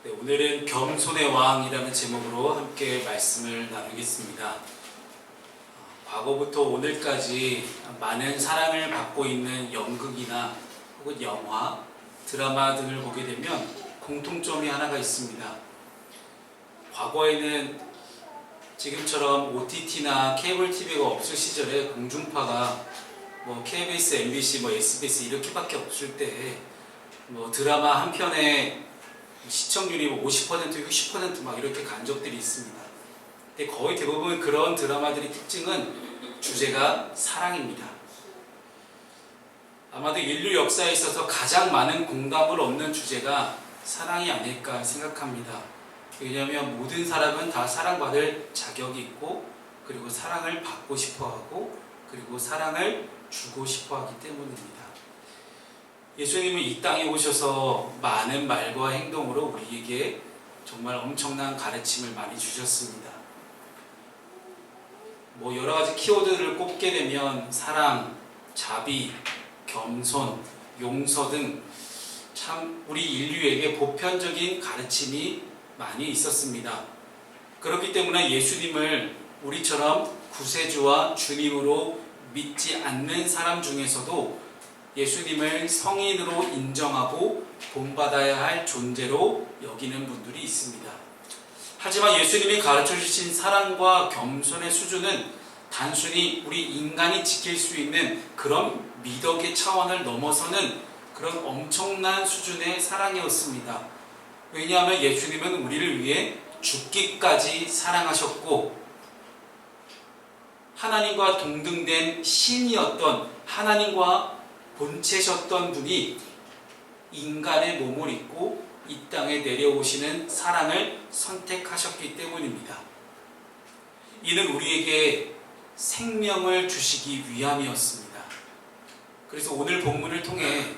네, 오늘은 겸손의 왕이라는 제목으로 함께 말씀을 나누겠습니다. 과거부터 오늘까지 많은 사랑을 받고 있는 연극이나 혹은 영화, 드라마 등을 보게 되면 공통점이 하나가 있습니다. 과거에는 지금처럼 OTT나 케이블 TV가 없을 시절에 공중파가 KBS, MBC, SBS 이렇게밖에 없을 때 드라마 한 편에 시청률이 50%, 60% 이렇게 간 적들이 있습니다. 근데 거의 대부분 그런 드라마들의 특징은 주제가 사랑입니다. 아마도 인류 역사에 있어서 가장 많은 공감을 얻는 주제가 사랑이 아닐까 생각합니다. 왜냐하면 모든 사람은 다 사랑받을 자격이 있고, 그리고 사랑을 받고 싶어하고, 그리고 사랑을 주고 싶어하기 때문입니다. 예수님은 이 땅에 오셔서 많은 말과 행동으로 우리에게 정말 엄청난 가르침을 많이 주셨습니다. 여러 가지 키워드를 꼽게 되면 사랑, 자비, 겸손, 용서 등 참 우리 인류에게 보편적인 가르침이 많이 있었습니다. 그렇기 때문에 예수님을 우리처럼 구세주와 주님으로 믿지 않는 사람 중에서도 예수님을 성인으로 인정하고 본받아야 할 존재로 여기는 분들이 있습니다. 하지만 예수님이 가르쳐 주신 사랑과 겸손의 수준은 단순히 우리 인간이 지킬 수 있는 그런 미덕의 차원을 넘어서는 그런 엄청난 수준의 사랑이었습니다. 왜냐하면 예수님은 우리를 위해 죽기까지 사랑하셨고, 하나님과 동등된 신이었던 하나님과 본체셨던 분이 인간의 몸을 입고 이 땅에 내려오시는 사랑을 선택하셨기 때문입니다. 이는 우리에게 생명을 주시기 위함이었습니다. 그래서 오늘 본문을 통해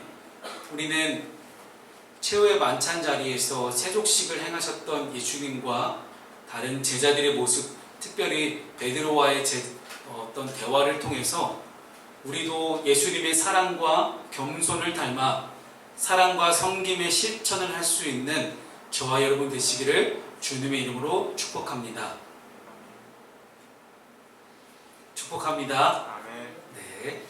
우리는 최후의 만찬 자리에서 세족식을 행하셨던 예수님과 다른 제자들의 모습, 특별히 베드로와의 어떤 대화를 통해서 우리도 예수님의 사랑과 겸손을 닮아 사랑과 섬김의 실천을 할 수 있는 저와 여러분 되시기를 주님의 이름으로 축복합니다. 축복합니다. 네.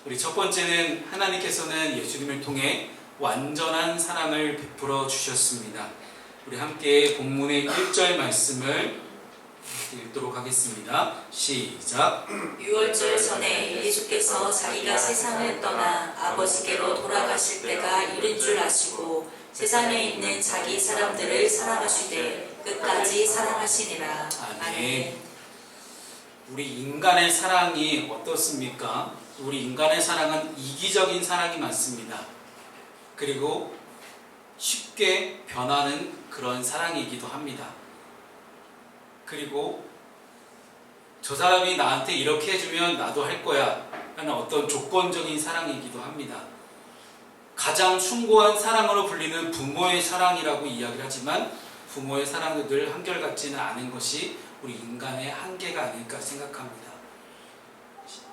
우리 첫 번째는 하나님께서는 예수님을 통해 완전한 사랑을 베풀어 주셨습니다. 우리 함께 본문의 1절 말씀을 읽도록 하겠습니다. 시작. 유월절 전에 예수께서 자기가 세상을 떠나 아버지께로 돌아가실 때가 이른 줄 아시고 세상에 있는 자기 사람들을 사랑하시되 끝까지 사랑하시니라. 아멘. 우리 인간의 사랑이 어떻습니까? 우리 인간의 사랑은 이기적인 사랑이 많습니다. 그리고 쉽게 변하는 그런 사랑이기도 합니다. 그리고 저 사람이 나한테 이렇게 해주면 나도 할 거야 라는 어떤 조건적인 사랑이기도 합니다. 가장 숭고한 사랑으로 불리는 부모의 사랑이라고 이야기를 하지만 부모의 사랑도 늘 한결같지는 않은 것이 우리 인간의 한계가 아닐까 생각합니다.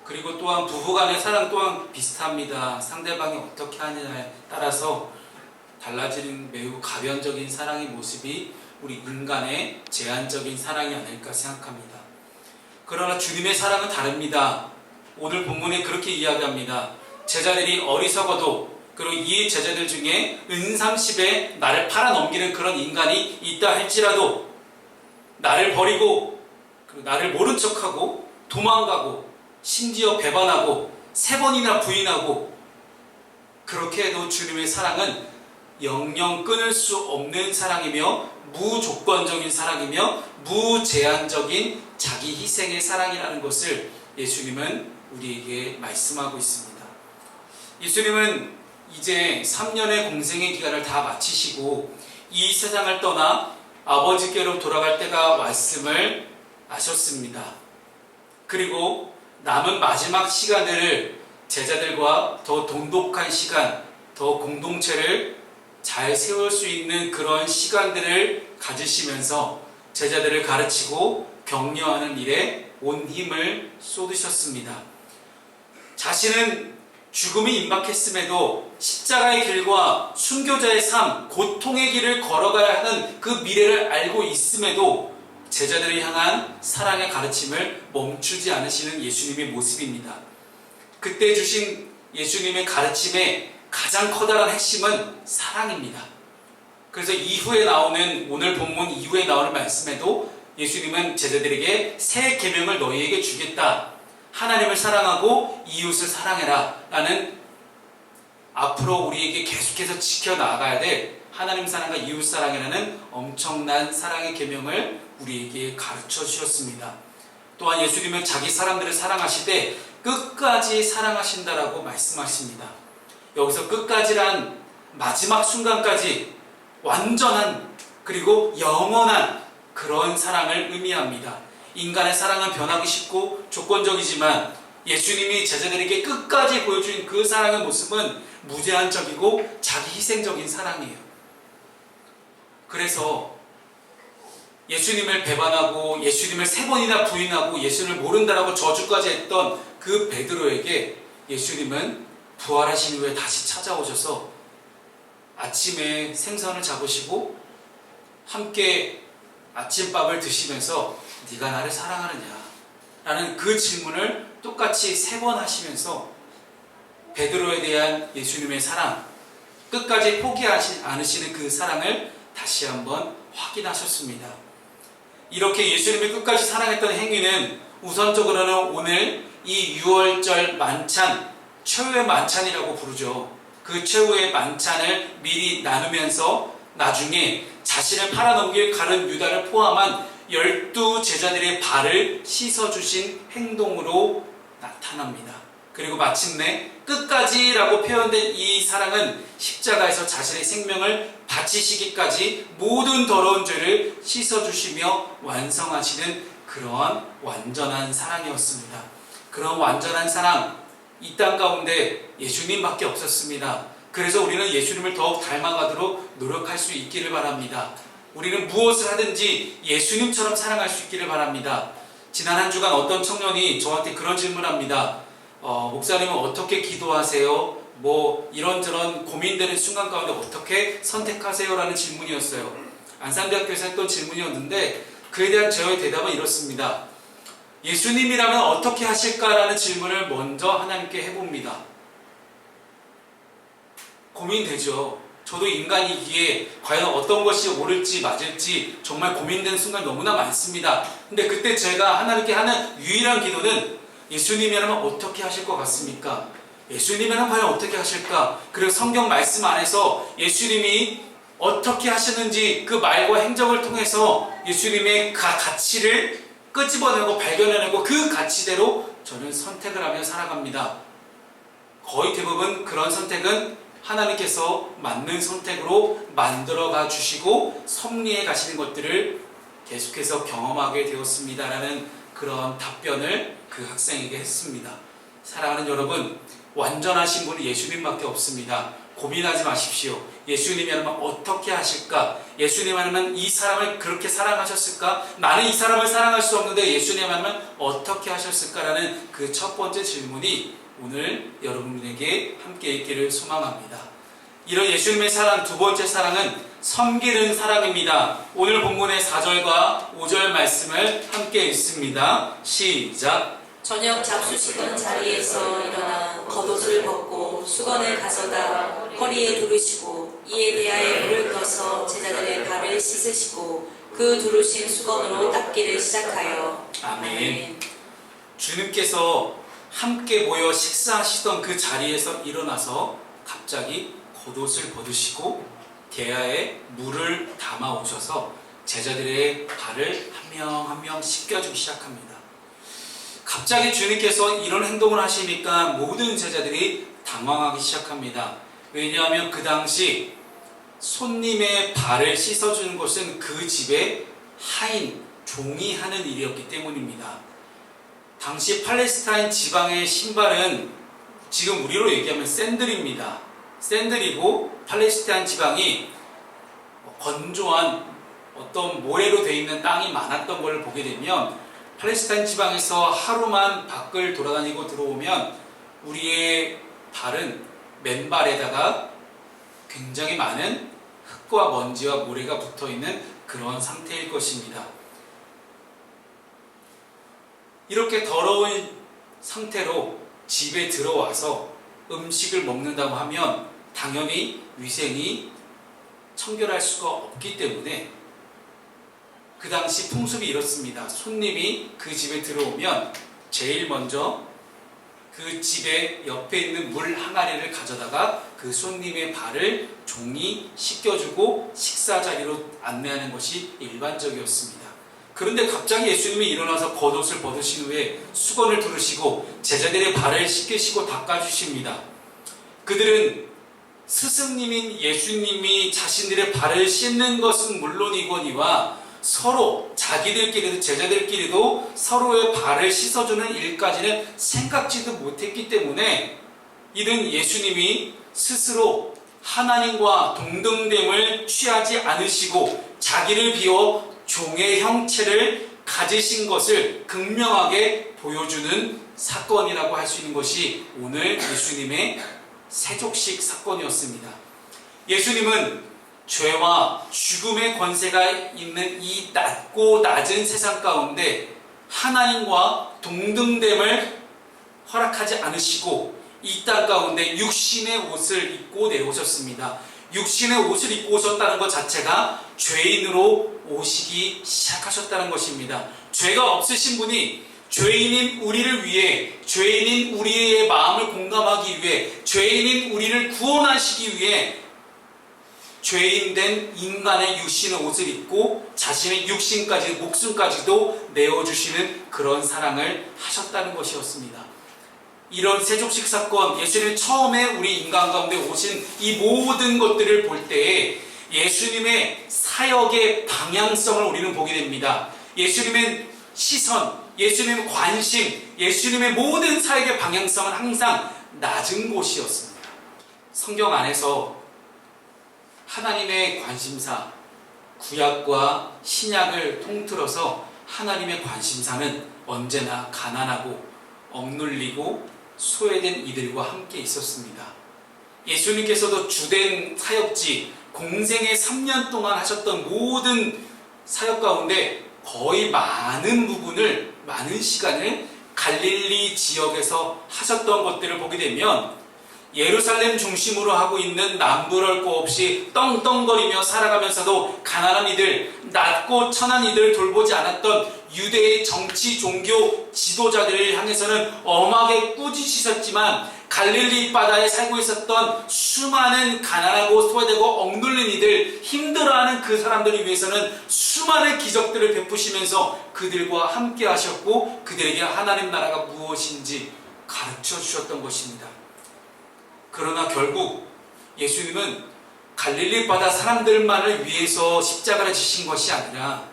그리고 또한 부부간의 사랑 또한 비슷합니다. 상대방이 어떻게 하느냐에 따라서 달라지는 매우 가변적인 사랑의 모습이 우리 인간의 제한적인 사랑이 아닐까 생각합니다. 그러나 주님의 사랑은 다릅니다. 오늘 본문에 그렇게 이야기합니다. 제자들이 어리석어도, 그리고 이 제자들 중에 은삼십에 나를 팔아넘기는 그런 인간이 있다 할지라도 나를 버리고 나를 모른 척하고 도망가고 심지어 배반하고 3번이나 부인하고 그렇게 해도 주님의 사랑은 영영 끊을 수 없는 사랑이며 무조건적인 사랑이며 무제한적인 자기 희생의 사랑이라는 것을 예수님은 우리에게 말씀하고 있습니다. 예수님은 이제 3년의 공생의 기간을 다 마치시고 이 세상을 떠나 아버지께로 돌아갈 때가 왔음을 아셨습니다. 그리고 남은 마지막 시간들을 제자들과 더 돈독한 시간, 더 공동체를 잘 세울 수 있는 그런 시간들을 가지시면서 제자들을 가르치고 격려하는 일에 온 힘을 쏟으셨습니다. 자신은 죽음이 임박했음에도 십자가의 길과 순교자의 삶, 고통의 길을 걸어가야 하는 그 미래를 알고 있음에도 제자들을 향한 사랑의 가르침을 멈추지 않으시는 예수님의 모습입니다. 그때 주신 예수님의 가르침의 가장 커다란 핵심은 사랑입니다. 그래서 이후에 나오는 오늘 본문 이후에 나오는 말씀에도 예수님은 제자들에게 새 계명을 너희에게 주겠다. 하나님을 사랑하고 이웃을 사랑해라 라는 앞으로 우리에게 계속해서 지켜나가야 될 하나님 사랑과 이웃 사랑이라는 엄청난 사랑의 계명을 우리에게 가르쳐 주셨습니다. 또한 예수님은 자기 사람들을 사랑하시되 끝까지 사랑하신다라고 말씀하십니다. 여기서 끝까지란 마지막 순간까지 완전한 그리고 영원한 그런 사랑을 의미합니다. 인간의 사랑은 변하기 쉽고 조건적이지만 예수님이 제자들에게 끝까지 보여준 그 사랑의 모습은 무제한적이고 자기 희생적인 사랑이에요. 그래서 예수님을 배반하고 예수님을 3번이나 부인하고 예수님을 모른다라고 저주까지 했던 그 베드로에게 예수님은 부활하신 후에 다시 찾아오셔서 아침에 생선을 잡으시고 함께 아침밥을 드시면서 네가 나를 사랑하느냐 라는 그 질문을 똑같이 3번 하시면서 베드로에 대한 예수님의 사랑, 끝까지 포기하지 않으시는 그 사랑을 다시 한번 확인하셨습니다. 이렇게 예수님을 끝까지 사랑했던 행위는 우선적으로는 오늘 이 6월절 만찬, 최후의 만찬이라고 부르죠. 그 최후의 만찬을 미리 나누면서 나중에 자신을 팔아넘길 가룟 유다를 포함한 12 제자들의 발을 씻어주신 행동으로 나타납니다. 그리고 마침내 끝까지라고 표현된 이 사랑은 십자가에서 자신의 생명을 바치시기까지 모든 더러운 죄를 씻어주시며 완성하시는 그러한 완전한 사랑이었습니다. 그런 완전한 사랑, 이 땅 가운데 예수님밖에 없었습니다. 그래서 우리는 예수님을 더욱 닮아가도록 노력할 수 있기를 바랍니다. 우리는 무엇을 하든지 예수님처럼 사랑할 수 있기를 바랍니다. 지난 한 주간 어떤 청년이 저한테 그런 질문합니다. 목사님은 어떻게 기도하세요? 뭐 이런저런 고민되는 순간 가운데 어떻게 선택하세요? 라는 질문이었어요. 안산대학교에서 했던 질문이었는데 그에 대한 저의 대답은 이렇습니다. 예수님이라면 어떻게 하실까라는 질문을 먼저 하나님께 해봅니다. 고민되죠. 저도 인간이기에 과연 어떤 것이 옳을지 맞을지 정말 고민되는 순간 너무나 많습니다. 근데 그때 제가 하나님께 하는 유일한 기도는 예수님이라면 어떻게 하실 것 같습니까? 예수님이라면 과연 어떻게 하실까? 그리고 성경 말씀 안에서 예수님이 어떻게 하시는지 그 말과 행적을 통해서 예수님의 가치를 끄집어내고 발견해내고 그 가치대로 저는 선택을 하며 살아갑니다. 거의 대부분 그런 선택은 하나님께서 맞는 선택으로 만들어가 주시고 섭리해 가시는 것들을 계속해서 경험하게 되었습니다라는 그런 답변을 그 학생에게 했습니다. 사랑하는 여러분, 완전하신 분은 예수님밖에 없습니다. 고민하지 마십시오. 예수님이라면 어떻게 하실까? 예수님이라면 이 사람을 그렇게 사랑하셨을까? 나는 이 사람을 사랑할 수 없는데 예수님이라면 어떻게 하셨을까라는 그 첫 번째 질문이 오늘 여러분에게 함께 있기를 소망합니다. 이런 예수님의 사랑, 두 번째 사랑은 섬기는 사랑입니다. 오늘 본문의 4절과 5절 말씀을 함께 읽습니다. 시작. 저녁 잡수시던 자리에서 일어나 겉옷을 벗고 수건을 가져다 허리에 두르시고 이에 대하여 물을 떠서 제자들의 발을 씻으시고 그 두르신 수건으로 닦기를 시작하여. 아멘. 주님께서 함께 모여 식사하시던 그 자리에서 일어나서 갑자기 겉옷을 벗으시고 대야에 물을 담아 오셔서 제자들의 발을 한 명 한 명 씻겨주기 시작합니다. 갑자기 주님께서 이런 행동을 하시니까 모든 제자들이 당황하기 시작합니다. 왜냐하면 그 당시 손님의 발을 씻어주는 것은 그 집의 하인, 종이 하는 일이었기 때문입니다. 당시 팔레스타인 지방의 신발은 지금 우리로 얘기하면 샌들입니다. 샌들이고 팔레스타인 지방이 건조한 어떤 모래로 되어 있는 땅이 많았던 걸 보게 되면 팔레스타인 지방에서 하루만 밖을 돌아다니고 들어오면 우리의 발은 맨발에다가 굉장히 많은 흙과 먼지와 모래가 붙어있는 그런 상태일 것입니다. 이렇게 더러운 상태로 집에 들어와서 음식을 먹는다고 하면 당연히 위생이 청결할 수가 없기 때문에 그 당시 풍습이 이렇습니다. 손님이 그 집에 들어오면 제일 먼저 그 집의 옆에 있는 물 항아리를 가져다가 그 손님의 발을 종이 씻겨주고 식사 자리로 안내하는 것이 일반적이었습니다. 그런데 갑자기 예수님이 일어나서 겉옷을 벗으신 후에 수건을 두르시고 제자들의 발을 씻기시고 닦아주십니다. 그들은 스승님인 예수님이 자신들의 발을 씻는 것은 물론이거니와 서로 자기들끼리도 제자들끼리도 서로의 발을 씻어주는 일까지는 생각지도 못했기 때문에 이는 예수님이 스스로 하나님과 동등됨을 취하지 않으시고 자기를 비워 종의 형체를 가지신 것을 극명하게 보여주는 사건이라고 할 수 있는 것이 오늘 예수님의 세족식 사건이었습니다. 예수님은 죄와 죽음의 권세가 있는 이 낮고 낮은 세상 가운데 하나님과 동등됨을 허락하지 않으시고 이 땅 가운데 육신의 옷을 입고 내려오셨습니다. 육신의 옷을 입고 오셨다는 것 자체가 죄인으로 오시기 시작하셨다는 것입니다. 죄가 없으신 분이 죄인인 우리를 위해, 죄인인 우리의 마음을 공감하기 위해, 죄인인 우리를 구원하시기 위해 죄인된 인간의 육신의 옷을 입고 자신의 육신까지 목숨까지도 내어주시는 그런 사랑을 하셨다는 것이었습니다. 이런 세족식 사건, 예수님이 처음에 우리 인간 가운데 오신 이 모든 것들을 볼 때에 예수님의 사역의 방향성을 우리는 보게 됩니다. 예수님의 시선, 예수님의 관심, 예수님의 모든 사역의 방향성은 항상 낮은 곳이었습니다. 성경 안에서 하나님의 관심사, 구약과 신약을 통틀어서 하나님의 관심사는 언제나 가난하고 억눌리고 소외된 이들과 함께 있었습니다. 예수님께서도 주된 사역지, 공생의 3년 동안 하셨던 모든 사역 가운데 거의 많은 부분을, 많은 시간을 갈릴리 지역에서 하셨던 것들을 보게 되면 예루살렘 중심으로 하고 있는 남부럴 거 없이 떵떵거리며 살아가면서도 가난한 이들, 낮고 천한 이들을 돌보지 않았던 유대의 정치, 종교 지도자들을 향해서는 엄하게 꾸짖으셨지만 갈릴리 바다에 살고 있었던 수많은 가난하고 소외되고 억눌린 이들, 힘들어하는 그 사람들을 위해서는 수많은 기적들을 베푸시면서 그들과 함께 하셨고 그들에게 하나님 나라가 무엇인지 가르쳐 주셨던 것입니다. 그러나 결국 예수님은 갈릴리 바다 사람들만을 위해서 십자가를 지신 것이 아니라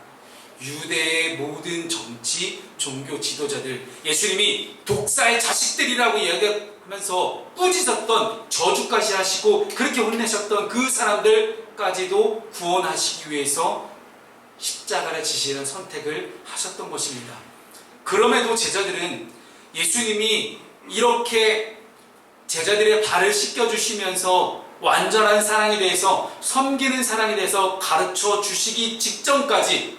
유대의 모든 정치, 종교 지도자들, 예수님이 독사의 자식들이라고 이야기하면서 꾸짖었던, 저주까지 하시고 그렇게 혼내셨던 그 사람들까지도 구원하시기 위해서 십자가를 지시는 선택을 하셨던 것입니다. 그럼에도 제자들은 예수님이 이렇게 제자들의 발을 씻겨주시면서 완전한 사랑에 대해서, 섬기는 사랑에 대해서 가르쳐 주시기 직전까지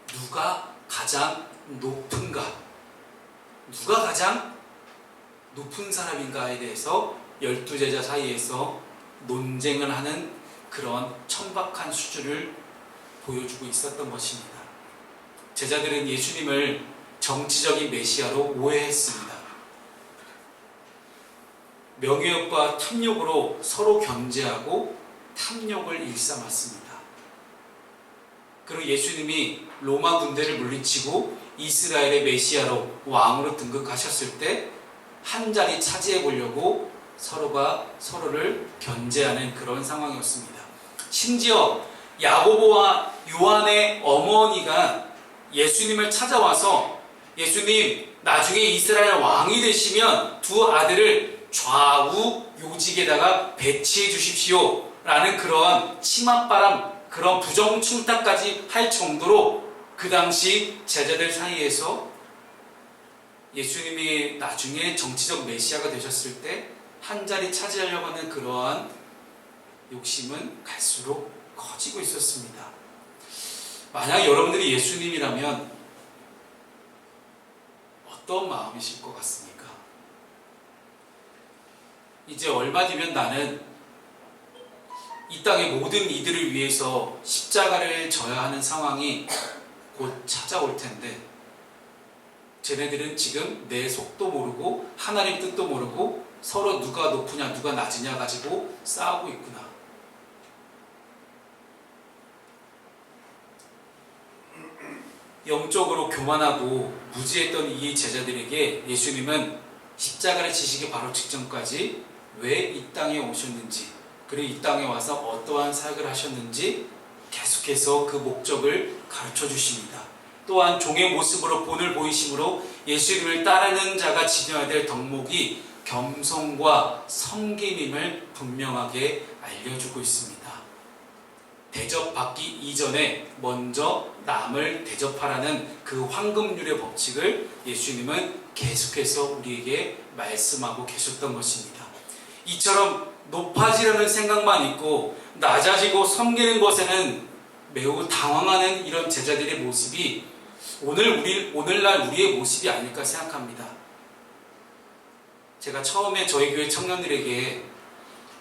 누가 가장 높은가, 누가 가장 높은 사람인가에 대해서 12제자 사이에서 논쟁을 하는 그런 천박한 수준을 보여주고 있었던 것입니다. 제자들은 예수님을 정치적인 메시아로 오해했습니다. 명예욕과 탐욕으로 서로 견제하고 탐욕을 일삼았습니다. 그리고 예수님이 로마 군대를 물리치고 이스라엘의 메시아로 왕으로 등극하셨을 때 한 자리 차지해 보려고 서로가 서로를 견제하는 그런 상황이었습니다. 심지어 야고보와 요한의 어머니가 예수님을 찾아와서 예수님 나중에 이스라엘 왕이 되시면 두 아들을 좌우 요직에다가 배치해 주십시오 라는 그런 치맛바람, 그런 부정충탁까지 할 정도로 그 당시 제자들 사이에서 예수님이 나중에 정치적 메시아가 되셨을 때 한 자리 차지하려고 하는 그러한 욕심은 갈수록 커지고 있었습니다. 만약 여러분들이 예수님이라면 어떤 마음이실 것 같습니까? 이제 얼마 뒤면 나는 이 땅의 모든 이들을 위해서 십자가를 져야 하는 상황이 곧 찾아올 텐데, 쟤네들은 지금 내 속도 모르고 하나님 뜻도 모르고 서로 누가 높으냐 누가 낮으냐 가지고 싸우고 있구나. 영적으로 교만하고 무지했던 이 제자들에게 예수님은 십자가를 지시기 바로 직전까지 왜 이 땅에 오셨는지, 그리고 이 땅에 와서 어떠한 사역을 하셨는지 계속해서 그 목적을 가르쳐 주십니다. 또한 종의 모습으로 본을 보이심으로 예수님을 따르는 자가 지녀야 될 덕목이 겸손과 섬김임을 분명하게 알려주고 있습니다. 대접받기 이전에 먼저 남을 대접하라는 그 황금률의 법칙을 예수님은 계속해서 우리에게 말씀하고 계셨던 것입니다. 이처럼 높아지려는 생각만 있고 낮아지고 섬기는 것에는 매우 당황하는 이런 제자들의 모습이 오늘날 우리의 모습이 아닐까 생각합니다. 제가 처음에 저희 교회 청년들에게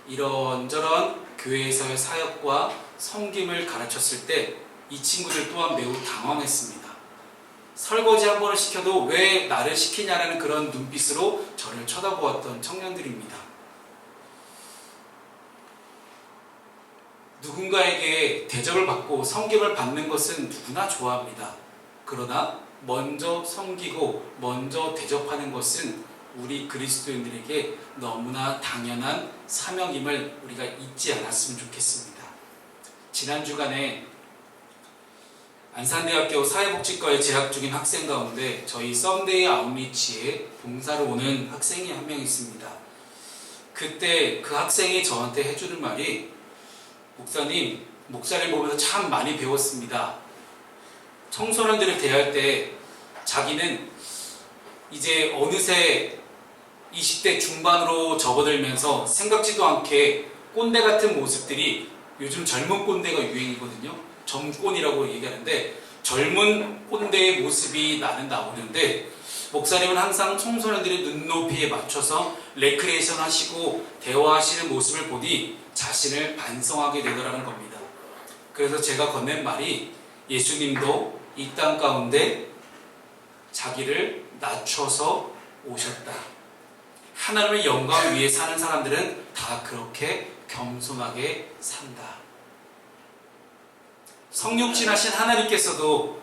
이런저런 교회에서의 사역과 섬김을 가르쳤을 때 이 친구들 또한 매우 당황했습니다. 설거지 한 번을 시켜도 왜 나를 시키냐라는 그런 눈빛으로 저를 쳐다보았던 청년들입니다. 누군가에게 대접을 받고 섬김을 받는 것은 누구나 좋아합니다. 그러나 먼저 섬기고 먼저 대접하는 것은 우리 그리스도인들에게 너무나 당연한 사명임을 우리가 잊지 않았으면 좋겠습니다. 지난 주간에 안산대학교 사회복지과에 재학 중인 학생 가운데 저희 썸데이 아웃리치에 봉사를 오는 학생이 한 명 있습니다. 그때 그 학생이 저한테 해주는 말이, 목사님, 목사를 보면서 참 많이 배웠습니다. 청소년들을 대할 때 자기는 이제 어느새 20대 중반으로 접어들면서 생각지도 않게 꼰대 같은 모습들이, 요즘 젊은 꼰대가 유행이거든요. 점꼰이라고 얘기하는데 젊은 꼰대의 모습이 나는 나오는데, 목사님은 항상 청소년들의 눈높이에 맞춰서 레크레이션 하시고 대화하시는 모습을 보니 자신을 반성하게 되더라는 겁니다. 그래서 제가 건넨 말이, 예수님도 이 땅 가운데 자기를 낮춰서 오셨다. 하나님의 영광을 위해 사는 사람들은 다 그렇게 겸손하게 산다. 성육신하신 하나님께서도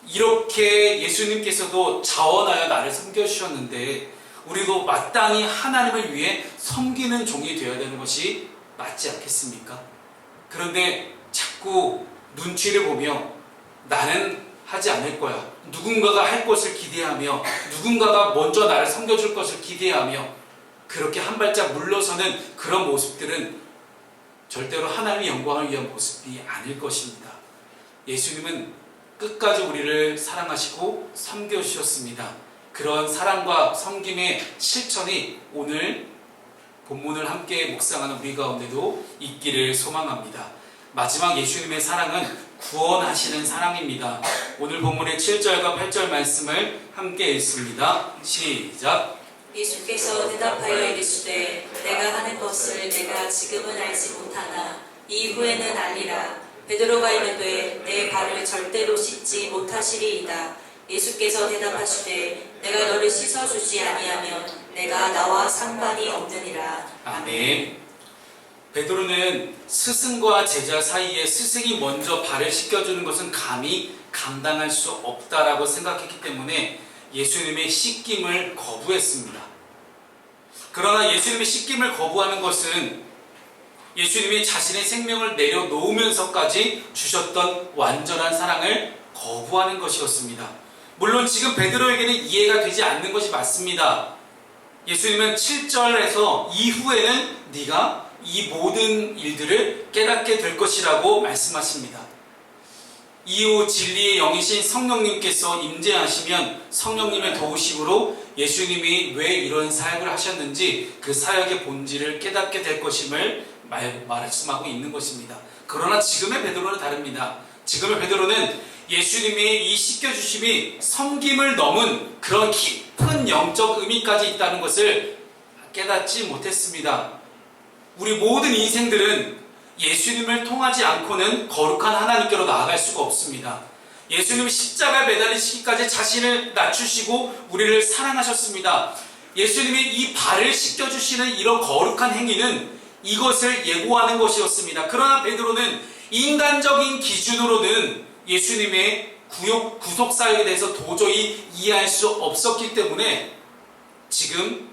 이렇게 예수님께서도 자원하여 나를 섬겨주셨는데 우리도 마땅히 하나님을 위해 섬기는 종이 되어야 되는 것이 맞지 않겠습니까? 그런데 자꾸 눈치를 보며 나는 하지 않을 거야, 누군가가 할 것을 기대하며 누군가가 먼저 나를 섬겨줄 것을 기대하며 그렇게 한 발짝 물러서는 그런 모습들은 절대로 하나님의 영광을 위한 모습이 아닐 것입니다. 예수님은 끝까지 우리를 사랑하시고 섬겨주셨습니다. 그런 사랑과 섬김의 실천이 오늘 본문을 함께 묵상하는 우리 가운데도 있기를 소망합니다. 마지막 예수님의 사랑은 구원하시는 사랑입니다. 오늘 본문의 7절과 8절 말씀을 함께 읽습니다. 시작. 예수께서 대답하여 이르시되 내가 하는 것을 내가 지금은 알지 못하나 이후에는 알리라. 베드로가 이르되 내 발을 절대로 씻지 못하시리이다. 예수께서 대답하시되 내가 너를 씻어주지 아니하면 내가 나와 상관이 없느니라. 아멘. 베드로는 스승과 제자 사이에 스승이 먼저 발을 씻겨주는 것은 감히 감당할 수 없다라고 생각했기 때문에 예수님의 씻김을 거부했습니다. 그러나 예수님의 씻김을 거부하는 것은 예수님이 자신의 생명을 내려놓으면서까지 주셨던 완전한 사랑을 거부하는 것이었습니다. 물론 지금 베드로에게는 이해가 되지 않는 것이 맞습니다. 예수님은 7절에서 이후에는 네가 이 모든 일들을 깨닫게 될 것이라고 말씀하십니다. 이후 진리의 영이신 성령님께서 임재하시면 성령님의 도우심으로 예수님이 왜 이런 사역을 하셨는지 그 사역의 본질을 깨닫게 될 것임을 말씀하고 있는 것입니다. 그러나 지금의 베드로는 다릅니다. 지금의 베드로는 예수님의 이 씻겨주심이 섬김을 넘은 그런 깊은 영적 의미까지 있다는 것을 깨닫지 못했습니다. 우리 모든 인생들은 예수님을 통하지 않고는 거룩한 하나님께로 나아갈 수가 없습니다. 예수님이 십자가에 매달리시기까지 자신을 낮추시고 우리를 사랑하셨습니다. 예수님이 이 발을 씻겨주시는 이런 거룩한 행위는 이것을 예고하는 것이었습니다. 그러나 베드로는 인간적인 기준으로는 예수님의 구속사역에 대해서 도저히 이해할 수 없었기 때문에 지금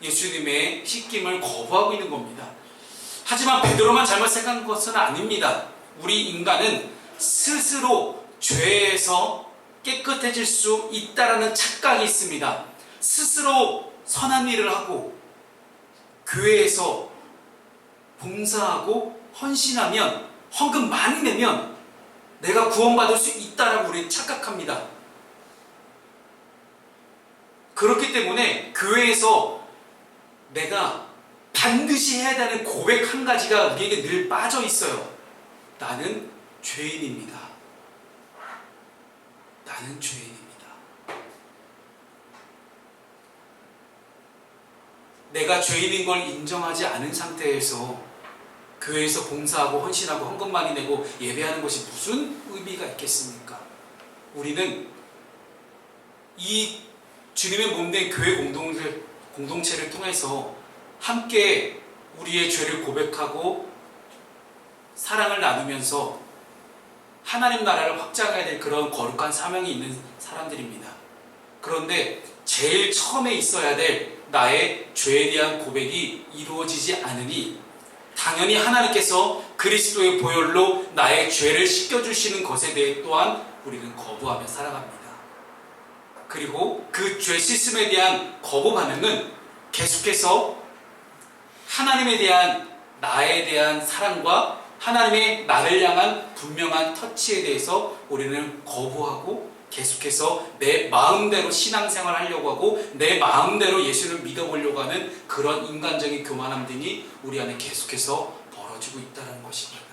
예수님의 씻김을 거부하고 있는 겁니다. 하지만 베드로만 잘못 생각한 것은 아닙니다. 우리 인간은 스스로 죄에서 깨끗해질 수 있다라는 착각이 있습니다. 스스로 선한 일을 하고 교회에서 봉사하고 헌신하면 헌금 많이 내면 내가 구원받을 수 있다라고 우리는 착각합니다. 그렇기 때문에 교회에서 내가 반드시 해야 되는 고백 한 가지가 우리에게 늘 빠져 있어요. 나는 죄인입니다. 나는 죄인입니다. 내가 죄인인 걸 인정하지 않은 상태에서 교회에서 봉사하고 헌신하고 헌금 많이 내고 예배하는 것이 무슨 의미가 있겠습니까? 우리는 이 주님의 몸된 교회 공동체를 통해서 함께 우리의 죄를 고백하고 사랑을 나누면서 하나님 나라를 확장해야 될 그런 거룩한 사명이 있는 사람들입니다. 그런데 제일 처음에 있어야 될 나의 죄에 대한 고백이 이루어지지 않으니 당연히 하나님께서 그리스도의 보혈로 나의 죄를 씻겨주시는 것에 대해 또한 우리는 거부하며 살아갑니다. 그리고 그 죄 씻음에 대한 거부 반응은 계속해서 하나님에 대한 나에 대한 사랑과 하나님의 나를 향한 분명한 터치에 대해서 우리는 거부하고 계속해서 내 마음대로 신앙생활을 하려고 하고 내 마음대로 예수를 믿어보려고 하는 그런 인간적인 교만함 등이 우리 안에 계속해서 벌어지고 있다는 것입니다.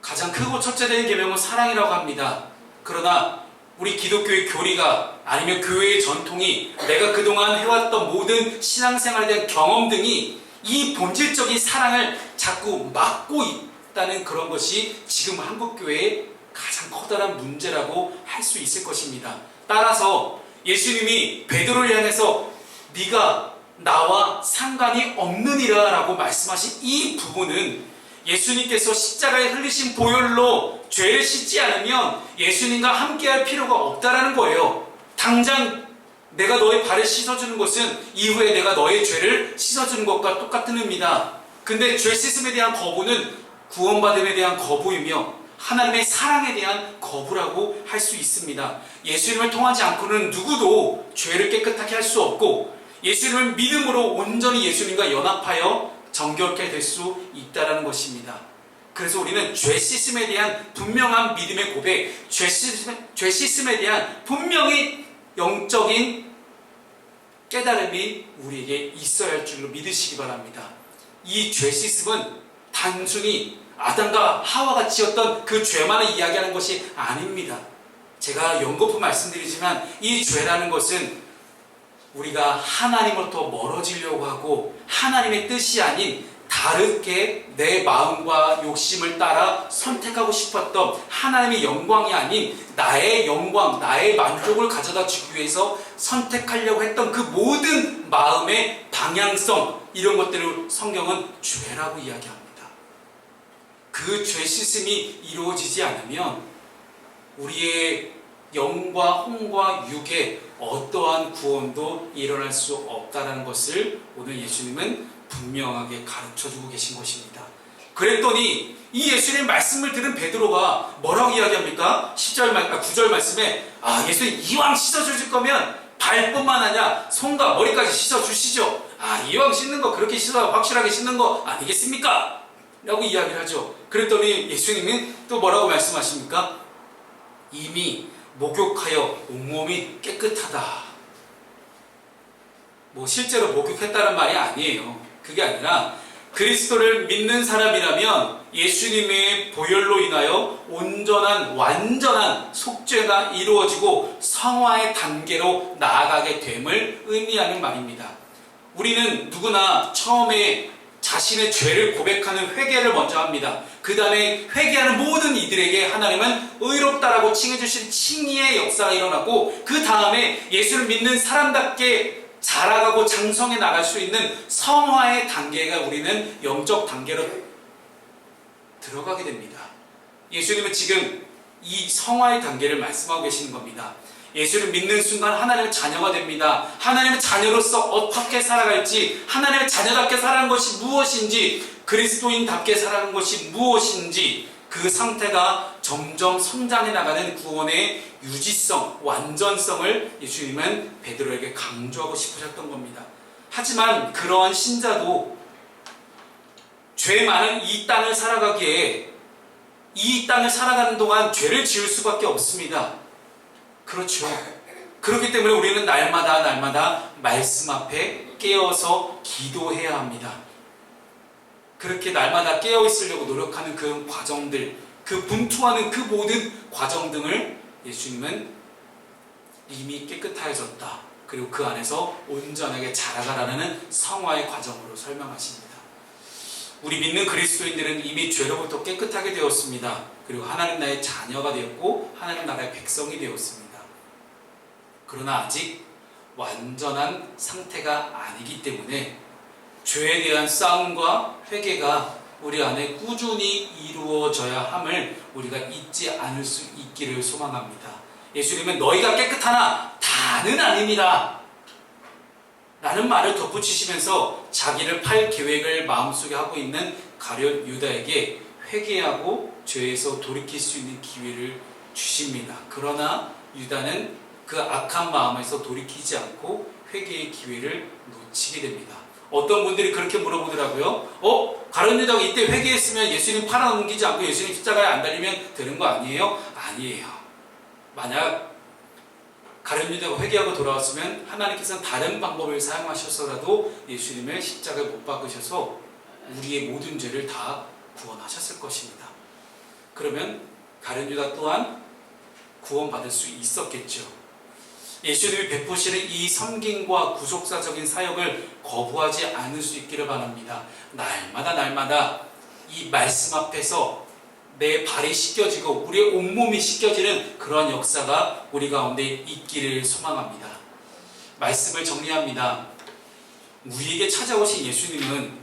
가장 크고 첫째된 계명은 사랑이라고 합니다. 그러나 우리 기독교의 교리가 아니면 교회의 전통이 내가 그동안 해왔던 모든 신앙생활에 대한 경험 등이 이 본질적인 사랑을 자꾸 막고 있다는 그런 것이 지금 한국교회의 가장 커다란 문제라고 할 수 있을 것입니다. 따라서 예수님이 베드로를 향해서 네가 나와 상관이 없느니라 라고 말씀하신 이 부분은 예수님께서 십자가에 흘리신 보혈로 죄를 씻지 않으면 예수님과 함께할 필요가 없다라는 거예요. 당장 내가 너의 발을 씻어주는 것은 이후에 내가 너의 죄를 씻어주는 것과 똑같은 의미다. 근데 죄 씻음에 대한 거부는 구원받음에 대한 거부이며 하나님의 사랑에 대한 거부라고 할 수 있습니다. 예수님을 통하지 않고는 누구도 죄를 깨끗하게 할 수 없고 예수님을 믿음으로 온전히 예수님과 연합하여 정결케 될 수 있다는 것입니다. 그래서 우리는 죄 씻음에 대한 분명한 믿음의 고백, 죄 씻음에 대한 분명히 영적인 깨달음이 우리에게 있어야 할 줄로 믿으시기 바랍니다. 이 죄 씻음은 단순히 아담과 하와가 지었던 그 죄만을 이야기하는 것이 아닙니다. 제가 연거푸 말씀드리지만 이 죄라는 것은 우리가 하나님으로부터 멀어지려고 하고 하나님의 뜻이 아닌 다르게 내 마음과 욕심을 따라 선택하고 싶었던 하나님의 영광이 아닌 나의 영광, 나의 만족을 가져다 주기 위해서 선택하려고 했던 그 모든 마음의 방향성, 이런 것들을 성경은 죄라고 이야기합니다. 그 죄 씻음이 이루어지지 않으면 우리의 영과 혼과 육에 어떠한 구원도 일어날 수 없다는 것을 오늘 예수님은 분명하게 가르쳐주고 계신 것입니다. 그랬더니 이 예수님의 말씀을 들은 베드로가 뭐라고 이야기합니까? 9절 말씀에 예수님 이왕 씻어주실 거면 발뿐만 아니라 손과 머리까지 씻어주시죠. 이왕 씻는 거 그렇게 씻어 확실하게 씻는 거 아니겠습니까? 라고 이야기를 하죠. 그랬더니 예수님은 또 뭐라고 말씀하십니까? 이미 목욕하여 온몸이 깨끗하다. 뭐 실제로 목욕했다는 말이 아니에요. 그게 아니라 그리스도를 믿는 사람이라면 예수님의 보혈로 인하여 온전한 완전한 속죄가 이루어지고 성화의 단계로 나아가게 됨을 의미하는 말입니다. 우리는 누구나 처음에 자신의 죄를 고백하는 회개를 먼저 합니다. 그 다음에 회개하는 모든 이들에게 하나님은 의롭다라고 칭해주신 칭의의 역사가 일어나고, 그 다음에 예수를 믿는 사람답게 자라가고 장성해 나갈 수 있는 성화의 단계가 우리는 영적 단계로 들어가게 됩니다. 예수님은 지금 이 성화의 단계를 말씀하고 계시는 겁니다. 예수를 믿는 순간 하나님의 자녀가 됩니다. 하나님의 자녀로서 어떻게 살아갈지, 하나님의 자녀답게 살아가는 것이 무엇인지, 그리스도인답게 살아가는 것이 무엇인지, 그 상태가 점점 성장해 나가는 구원의 유지성, 완전성을 예수님은 베드로에게 강조하고 싶으셨던 겁니다. 하지만 그러한 신자도 죄 많은 이 땅을 살아가기에 이 땅을 살아가는 동안 죄를 지을 수밖에 없습니다. 그렇죠. 그렇기 때문에 우리는 날마다 말씀 앞에 깨어서 기도해야 합니다. 그렇게 날마다 깨어 있으려고 노력하는 그 과정들, 그 분투하는 그 모든 과정 등을 예수님은 이미 깨끗하여졌다, 그리고 그 안에서 온전하게 자라가라는 성화의 과정으로 설명하십니다. 우리 믿는 그리스도인들은 이미 죄로부터 깨끗하게 되었습니다. 그리고 하나님 나라의 자녀가 되었고 하나님 나라의 백성이 되었습니다. 그러나 아직 완전한 상태가 아니기 때문에 죄에 대한 싸움과 회개가 우리 안에 꾸준히 이루어져야 함을 우리가 잊지 않을 수 있기를 소망합니다. 예수님은 너희가 깨끗하나 다는 아닙니다 라는 말을 덧붙이시면서 자기를 팔 계획을 마음속에 하고 있는 가룟 유다에게 회개하고 죄에서 돌이킬 수 있는 기회를 주십니다. 그러나 유다는 그 악한 마음에서 돌이키지 않고 회개의 기회를 놓치게 됩니다. 어떤 분들이 그렇게 물어보더라고요. 가룟 유다가 이때 회개했으면 예수님 팔아넘기지 않고 예수님 십자가에 안 달리면 되는 거 아니에요? 아니에요. 만약 가룟 유다가 회개하고 돌아왔으면 하나님께서는 다른 방법을 사용하셔서라도 예수님을 십자가에 못 박으셔서 우리의 모든 죄를 다 구원하셨을 것입니다. 그러면 가룟 유다 또한 구원받을 수 있었겠죠. 예수님이 베푸시는 이 섬김과 구속사적인 사역을 거부하지 않을 수 있기를 바랍니다. 날마다 이 말씀 앞에서 내 발이 씻겨지고 우리의 온몸이 씻겨지는 그런 역사가 우리 가운데 있기를 소망합니다. 말씀을 정리합니다. 우리에게 찾아오신 예수님은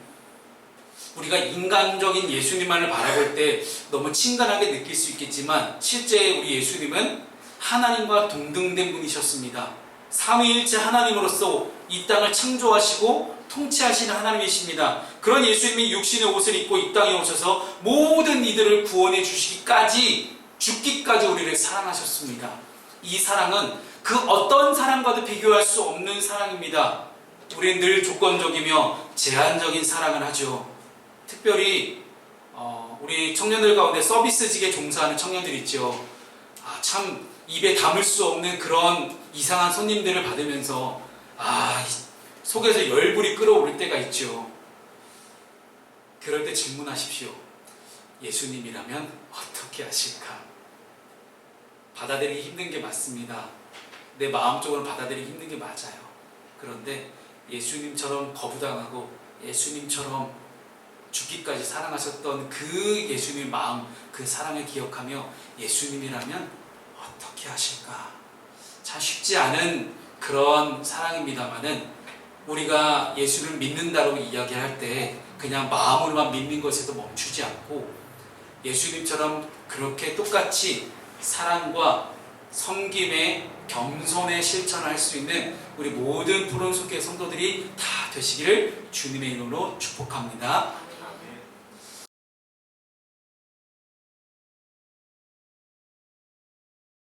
우리가 인간적인 예수님만을 바라볼 때 너무 친근하게 느낄 수 있겠지만 실제 우리 예수님은 하나님과 동등된 분이셨습니다. 삼위일체 하나님으로서 이 땅을 창조하시고 통치하시는 하나님이십니다. 그런 예수님이 육신의 옷을 입고 이 땅에 오셔서 모든 이들을 구원해 주시기까지, 죽기까지 우리를 사랑하셨습니다. 이 사랑은 그 어떤 사랑과도 비교할 수 없는 사랑입니다. 우리는 늘 조건적이며 제한적인 사랑을 하죠. 특별히 우리 청년들 가운데 서비스직에 종사하는 청년들 있죠. 참 입에 담을 수 없는 그런 이상한 손님들을 받으면서 속에서 열불이 끓어오를 때가 있죠. 그럴 때 질문하십시오. 예수님이라면 어떻게 하실까? 받아들이기 힘든 게 맞습니다. 내 마음적으로 받아들이기 힘든 게 맞아요. 그런데 예수님처럼 거부당하고 예수님처럼 죽기까지 사랑하셨던 그 예수님의 마음, 그 사랑을 기억하며 예수님이라면 어떻게 하실까? 참 쉽지 않은 그런 사랑입니다만은 우리가 예수를 믿는다고 이야기할 때 그냥 마음으로만 믿는 것에도 멈추지 않고 예수님처럼 그렇게 똑같이 사랑과 섬김의 겸손의 실천을 할 수 있는 우리 모든 푸른숲교회 성도들이 다 되시기를 주님의 이름으로 축복합니다.